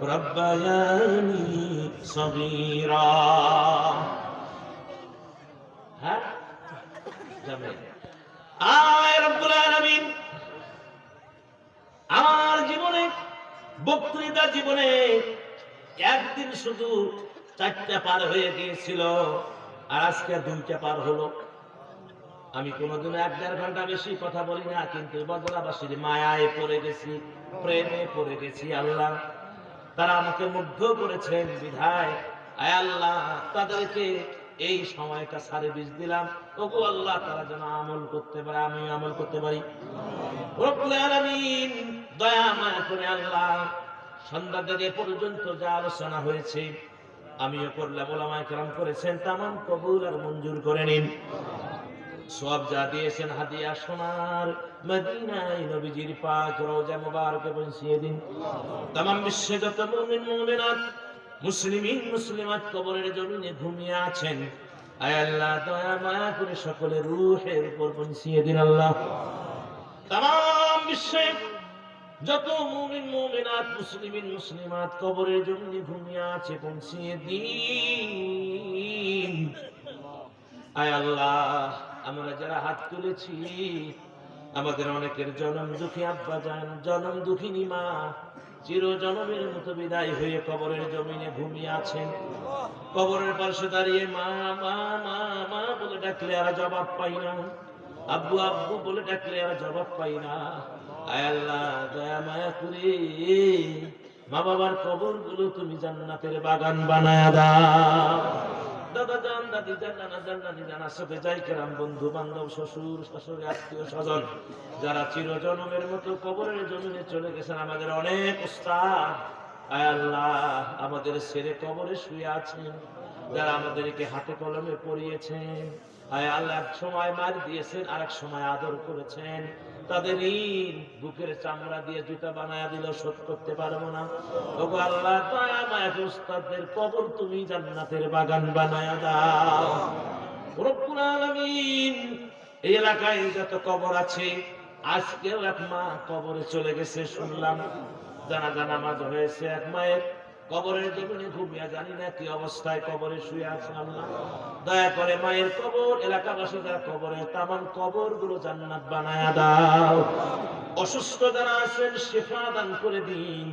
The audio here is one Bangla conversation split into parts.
রব্বায়ানি সগীরা। হ্যাঁ যাবে। আয় রব্বুল আলামিন, আমার জীবনে বক্তৃতা জীবনে একদিন শুধু 4টা পার হয়ে গিয়েছিল, আর আজকে 2টা পার হলো। আমি কোনোদিনও 1-1.5 ঘন্টা বেশি কথা বলি না, কিন্তু বদলাবাসীর মায়ায় পড়ে গেছি, প্রেমে পড়ে গেছি। আল্লাহ তারা আমাকে মুগ্ধ করেছেন বিধায়, আয় আল্লাহ তাদেরকে এই সময়টা সার্ভিস দিলাম। ওগো আল্লাহ, তারা যেন আমল করতে পারে, আমি আমল করতে পারি। রব্বুল আলামিন দয়া মায়া করে আল্লাহ সন্ধ্যা থেকে পর্যন্ত যা আলোচনা হয়েছে আমিও করলাম, ওলামায়ে কেরাম করেছেন, তামাম কবুল আর মঞ্জুর করে নিন। সব যা দিয়েছেন হাদিয়া সোনার মদিনায় নবীজির পাক রওজা মুবারকে পৌঁছিয়ে দিন। তামাম বিশ্বে যত মুমিন মুমিনাত মুসলিমিন মুসলিমাত কবরের জমিনে ঘুমিয়ে আছেন, আয় আল্লাহ দয়া মায়া করে সকলের রূহের উপর পৌঁছিয়ে দিন। আল্লাহ তামাম বিশ্বে যত মুমিন মুমিনাত মুসলিমিন মুসলিমাত কবরের জমিনে ঘুমিয়ে আছে পৌঁছিয়ে দিন। আয় আল্লাহ আমরা যারা হাত তুলেছি, আমাদের অনেকের জনম দুঃখী আব্বা জান, জনম দুঃখিনী মা চির জনমের মতো বিদায় হয়ে কবরের জমিনে ঘুমিয়ে আছেন। কবরের পাশে দাঁড়িয়ে মা মা মা মা বলে ডাকলে আর জবাব পাই না, আব্বু আব্বু বলে ডাকলে আর জবাব পাই না। আয় আল্লাহ দয়া মায়া করে মা বাবার কবর গুলো তুমি জান্নাতের বাগান বানায়া দাও। দাদা জান, দাদি জান, নানা জান, নানি জান, আসতে যাই কেরাম, বন্ধু বান্ধব, শ্বশুর শাশুড়ি, আত্মীয় স্বজন যারা চির জনমের মতো কবরের জমিনে চলে গেছেন, আমাদের অনেক উস্তাদ আয় আল্লাহ আমাদের ছেড়ে কবরে শুয়ে আছেন, যারা আমাদেরকে হাতে কলমে পড়িয়েছেন, আয় আল্লাহ এক সময় মার দিয়েছেন, আর এক সময় আদর করেছেন, তাদের বুকের চামড়া দিয়ে জুতা বানায়া দিল, শোধ করতে পারবো না। ওগো আল্লাহ দয়া মায়া উস্তাদদের কবর তুমি জান্নাতের বাগান বানায়া দাও। রব্বুল আলামিন এই এলাকায় যত কবর আছে, আজকেও এক মা কবরে চলে গেছে শুনলাম, জানাজা নামাজ হয়েছে, এক মায়ের কবরের জমিনে ঘুমিয়ে, জানি না কি অবস্থায় কবরে শুয়ে আছে। আল্লাহ দয়া করে মায়ের কবর, এলাকাবাসী যারা কবরে, তামাম কবর গুলো জান্নাত বানায়া দাও। অসুস্থ যারা আছেন শিফা দান করে দিন।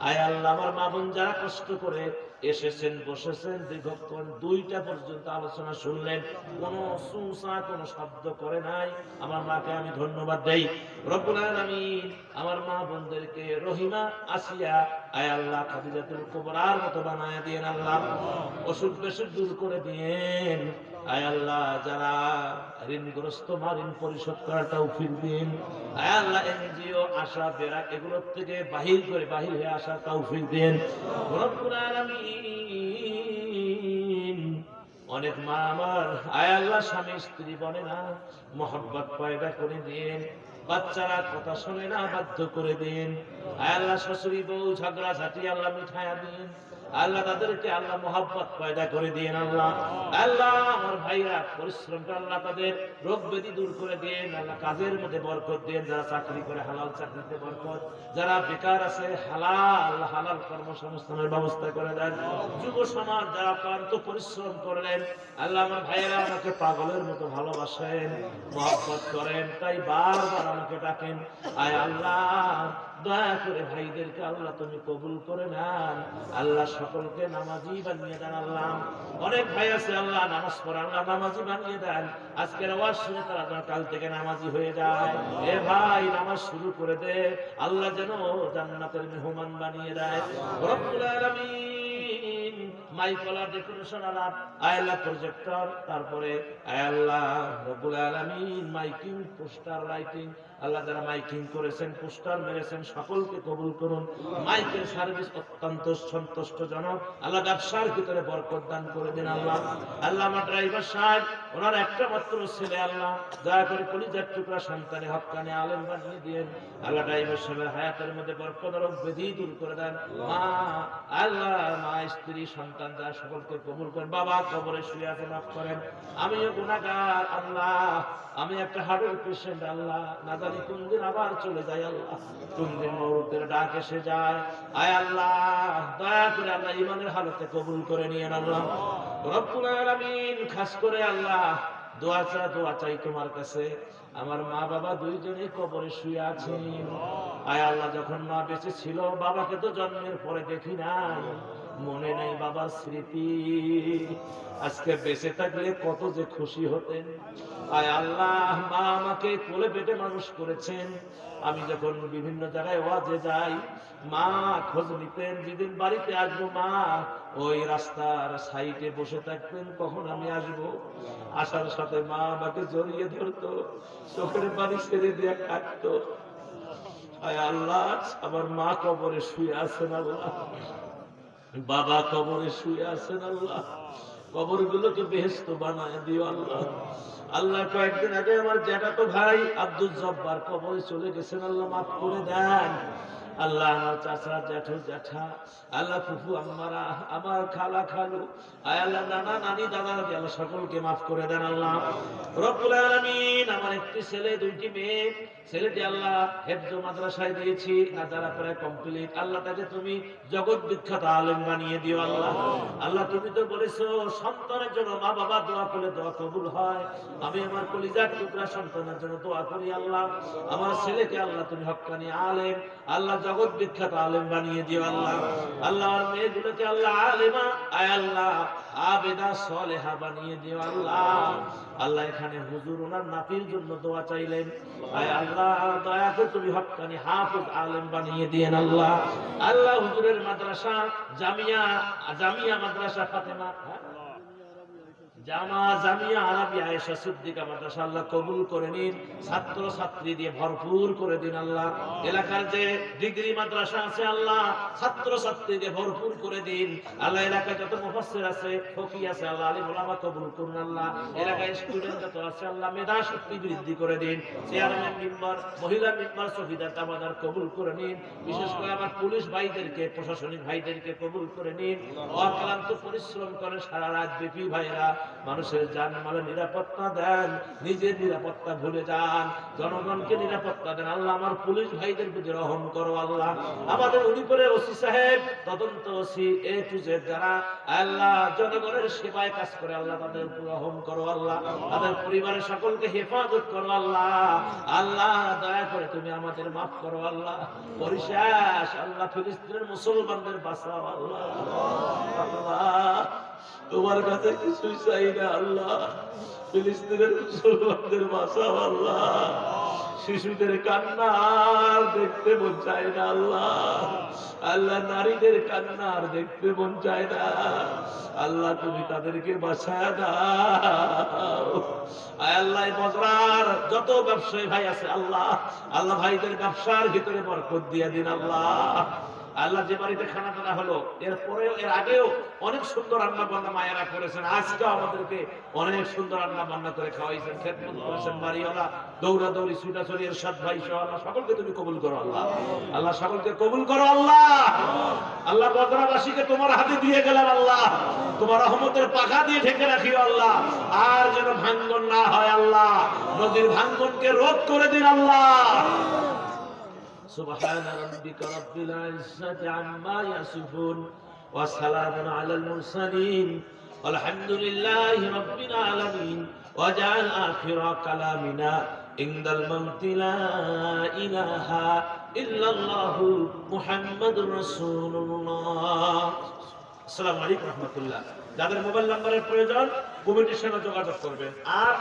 আয় আল্লাহ আমার মা বোন যারা কষ্ট করে এসেছেন বসেছেন, দীর্ঘক্ষণ 2টা পর্যন্ত আলোচনা শুনলেন, কোনো সুসা কোনো শব্দ করে নাই, আমার মাকে আমি ধন্যবাদ দেই। রব্বুল আলামিন আমার মা বোনদেরকে রহিমা আসিয়া আয় আল্লাহ খাদিজাতুল কুবরার মতো বানায়া দিয়েন। আল্লাহ অসুখ বিসুখ দূর করে দিয়েন। আয় আল্লাহ যারা ঋণগ্রস্ত মা ঋণ পরিশোধ করার তৌফিক দিন। আয় আল্লাহ এনজিও আশা বেরা এগুলোর থেকে বাহির হয়ে আসার তৌফিক দিন। রব্বুল আলামিন অনেক মা আমার আয় আল্লাহ স্বামী স্ত্রী বনে না, মহব্বত পয়দা করে দিন। বাচ্চারা কথা শোনে না, বাধ্য করে দিন। আয় আল্লাহ শাশুড়ি বউ ঝগড়া ঝাঁটি আল্লাহ মিঠায়া দিন। আল্লাহ তাদেরকে আল্লাহ মোহাব্বত পয়দা করে দিন। আল্লাহ আল্লাহ আমার ভাইরা পরিশ্রমটা আল্লাহ তাদের রোগ ব্যাধি দূর করে দিন। আল্লাহ কাজের মধ্যে বরকত দিন, যারা চাকরি করে হালাল চাকরিতে বরকত, যারা বেকার আছে হালাল হালাল কর্মসংস্থানের ব্যবস্থা করে দেন। যুব সমাজ যারা ক্লান্ত পরিশ্রম করলেন, আল্লাহ আমার ভাইয়েরা আমাকে পাগলের মতো ভালোবাসেন, মোহাব্বত করেন, তাই বারবার আমাকে ডাকেন। আয় আল্লাহ দয়া করে ভাইদেরকে আল্লাহ তুমি কবুল করে নেন। আল্লাহ সকলকে নামাজি বানিয়ে দেন। আল্লাহ অনেক ভাই আছে আল্লাহ নামাজ পড়ে, আল্লাহ নামাজি বানিয়ে দেন। আজকের ওয়াজ শুনে তারা কাল থেকে নামাজি হয়ে যায়। এ ভাই নামাজ শুরু করে দে, আল্লাহ যেন জান্নাতের মেহমান বানিয়ে দেয়। রব্বুল আলামিন মাইকলা ডেকোরেশন আলাপ আয়াল্লাহ প্রজেক্টর, তারপরে আয়াল্লাহ রব্বুল আলামিন মাইকিং পোস্টার লাইটিং, আল্লাহ যারা মাইকিং করেছেন পোস্টার মেরেছেন সকলকে কবুল করুন। মাইকের সার্ভিস অত্যন্ত সন্তুষ্টজনক, আল্লাহ ব্যবসার ভিতরে বরকত দান করে দিন। আল্লাহ আল্লাহ আমার ড্রাইভার সাহেব ওনার একটা মাত্র ছেলে, আল্লাহ দয়া করে কলিজার টুকরা সন্তানে হক্কানে আলেম বানিয়ে দিয়েন। আল্লাহ ড্রাইভার সাহেবের হায়াতের মধ্যে বরকত রোগ ব্যাধি দূর করে দেন। মা আল্লাহ মা স্ত্রী সন্তান যা সকলকে কবুল করেন। বাবা কবরে শুয়ে আছে, মাফ করেন। আমিও গুনাহগার আল্লাহ, আমি একটা হার্টের পেশেন্ট আল্লাহ, না জানি কোন দিন আবার চলে যায় আল্লাহ, কোন দিন মৌতের ডাক এসে যায়। আয় আল্লাহ দয়া করে আল্লাহ ইমানের হালতে কবুল করে নিয়েন আল্লাহ রব্বুল আলামিন। খাস করে আল্লাহ দোয়া চাই তোমার কাছে। আমার মা বাবা দুইজনেই কবরে শুয়ে আছেন। আয় আল্লাহ যখন মা বেঁচে ছিল, বাবাকে তো জন্মের পরে দেখি নাই, মনে নাই বাবার স্মৃতি। আজকে বেঁচে থাকলে কত যে খুশি হতেন। আয় আল্লাহ মা আমাকে কোলে পেটে মানুষ করেছেন। আমি যখন বিভিন্ন জায়গায় ওয়াজে যাই, মা খোঁজ নিতেন। যেদিন বাড়িতে আসবো মা ওই রাস্তার সাইডে বসে থাকতেন, কখন আমি আসবো। আসার সাথে মা আমাকে জড়িয়ে ধরতো, চোখের পানি ছেড়ে দিয়ে কাঁদতো। আয় আল্লাহ আমার মা কবরে শুয়ে আছেন আল্লাহ, বাবা কবরে শুয়ে আছেন আল্লাহ, কবর গুলোকে বেহেশত বানায় দিও আল্লাহ। আল্লাহ কয়েকদিন আগে আমার জ্যাঠাতো ভাই আব্দুল জব্বার কবরে চলে গেছেন, আল্লাহ মাফ করে দেন আল্লাহ। আমার চাচা জ্যাঠু জ্যাঠা, আল্লাহ ফুফু আম্মারা, আমার খালা খালু, আয় আল্লাহ নানা নানি দাদা দাদি, আল্লাহ সকলকে মাফ করে দেন আল্লাহ রব্বুল আলামিন। আমার একটি ছেলে দুইটি মেয়ে, ছেলেটি আল্লাহ হেফজ মাদ্রাসায় দিয়েছি, নাজারা প্রায় কমপ্লিট। আল্লাহ তাকে তুমি জগৎ বিখ্যাত আলেম বানিয়ে দিও আল্লাহ। আল্লাহ তুমি তো বলেছো সন্তানের জন্য মা বাবা দোয়া করলে দোয়া কবুল হয়। আমি আমার কলিজার টুকরা সন্তানের জন্য দোয়া করি আল্লাহ, আমার ছেলেকে আল্লাহ তুমি হক্কানি আলেম, আল্লাহ জগৎ বিখ্যাত আলেম বানিয়ে দিও আল্লাহ। আল্লাহ আর মেয়েগুলোকে আল্লাহ আলেমা, আয় আল্লাহ আবেদা সালেহা বানিয়ে দিও আল্লাহ। আল্লাহ এখানে হুজুর ওনার নাতির জন্য দোয়া চাইলেন, আয় আল্লাহ দয়া করে তুমি হক্কানি হাফেজ আলেম বানিয়ে দিয়েন আল্লাহ। আল্লাহ হুজুরের মাদ্রাসা জামিয়া মাদ্রাসা ফাতেমা জামিয়া আরবি আয়েশা সিদ্দিকা মাদ্রাসা আল্লাহ কবুল করে নিন, ছাত্র ছাত্রী দিয়ে ভরপুর করে দিন আল্লাহ। এলাকার যে ডিগ্রি মাদ্রাসা আছে আল্লাহ ছাত্র ছাত্রী দিয়ে ভরপুর করে দিন আল্লাহ। এলাকায় যত মুফাসসির আছে, ফকি আছে আল্লাহ, আলিম উলামা কবুল করুন আল্লাহ। এলাকায় স্টুডেন্ট যত আছে আল্লাহ মেধা শক্তি বৃদ্ধি করে দিন। চেয়ারম্যান মেম্বার, মহিলা মেম্বার, সফিদার তাবাদার কবুল করে নিন। বিশেষ করে আমার পুলিশ ভাইদেরকে, প্রশাসনিক ভাইদেরকে কবুল করে নিন। অক্লান্ত পরিশ্রম করে সারা রাত ব্যাপী ভাইরা মানুষের জানমালের নিরাপত্তা দেন, নিজের নিরাপত্তা ভুলে যান, জনগণকে নিরাপত্তা দেন আল্লাহ। আমার পুলিশ ভাইদের প্রতি রহম করো আল্লাহ। আমাদের উনিপুরে ওসি সাহেব, তদন্ত ওসি এ টু জেড যারা আল্লাহ জনগণের সেবায় কাজ করে আল্লাহ, তাদের উপর রহম করো আল্লাহ। তাদের পরিবারের সকলকে হেফাজত করো আল্লাহ। আল্লাহ দয়া করে তুমি আমাদের মাফ করো আল্লাহ। পরিশেষ আল্লাহ ফিলিস্তিনের মুসলমানদের বাঁচাও আল্লাহ। আল্লাহ তোমার কাছে কিছুই চাই না আল্লাহ, ফিলিস্তিনের মুসলমানদের বাঁচাও আল্লাহ। শিশুদের কান্না আর দেখতে মন চায় না আল্লাহ, আল্লাহ নারীদের কান্না আর দেখতে মন চায় না আল্লাহ, তুমি তাদেরকে বাঁচায় দাও আল্লাহ। বজরার যত ব্যবসায়ী ভাই আছে আল্লাহ, আল্লাহ ভাইদের ব্যবসার ভিতরে বরকত দিয়ে দিন আল্লাহ। আল্লাহ যে বাড়িতে খানা দানা হলো, এরপরেও এর আগেও অনেক সুন্দর রান্না বান্না মায়েরা করেছেন, আজকেও আমাদেরকে অনেক সুন্দর রান্না বান্না করে খাওয়াইছেন, খেদমত করেছেন বাড়িওয়ালা, দৌড়াদৌড়ি ছুটাছুটি এরশাদ ভাই সহ আল্লাহ সকলকে তুমি কবুল করো আল্লাহ। আল্লাহ সকলকে কবুল করো আল্লাহ। আল্লাহ বদরাবাসীকে তোমার হাতে দিয়ে গেলাম আল্লাহ, তোমার রহমতের পাখা দিয়ে ঢেকে রাখিও আল্লাহ। আর যেন ভাঙ্গন না হয় আল্লাহ, নদীর ভাঙ্গনকে রোধ করে দিন আল্লাহ। سبحان ربك رب العزة عما يصفون وسلام على المرسلين والحمد لله رب العالمين وجعل آخر كلامنا عند الموت لا إله إلا الله محمد رسول الله। السلام عليكم ورحمة الله। যাদের মোবাইল নাম্বারের প্রয়োজন কমিটির সঙ্গে যোগাযোগ করবেন। আর